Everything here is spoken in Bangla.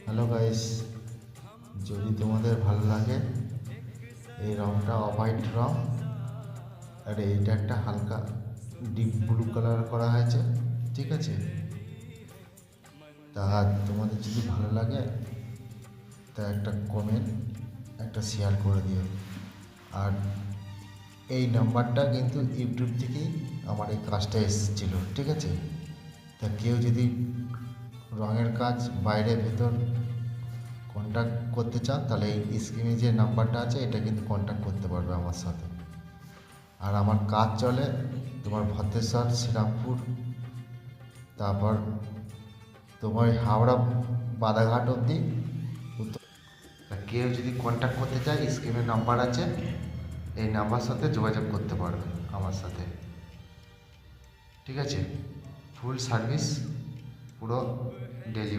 হ্যালো গাইস, যদি তোমাদের ভালো লাগে এই রংটা অফ হোয়াইট রং, আর এইটা একটা হালকা ডিপ ব্লু কালার করা হয়েছে, ঠিক আছে? তা তোমাদের যদি ভালো লাগে তা একটা কমেন্ট, একটা শেয়ার করে দিও। আর এই নাম্বারটা কিন্তু ইউটিউব থেকেই আমার এই কাজটা এসেছিল, ঠিক আছে? তা কেউ যদি রঙের কাজ বাইরে ভেতর কন্ট্যাক্ট করতে চান তাহলে এই স্ক্রিনে যে নাম্বারটা আছে এটা কিন্তু কন্ট্যাক্ট করতে পারবে আমার সাথে। আর আমার কাজ চলে তোমার ভদ্রেশ্বর, শ্রীরামপুর, তারপর তোমার হাওড়া বাদাঘাট অবধি উত্তর। কেউ যদি কন্ট্যাক্ট করতে চায় স্ক্রিনে নাম্বার আছে, এই নাম্বার সাথে যোগাযোগ করতে পারবে আমার সাথে, ঠিক আছে? ফুল সার্ভিস, পুরো ডেলিভারি।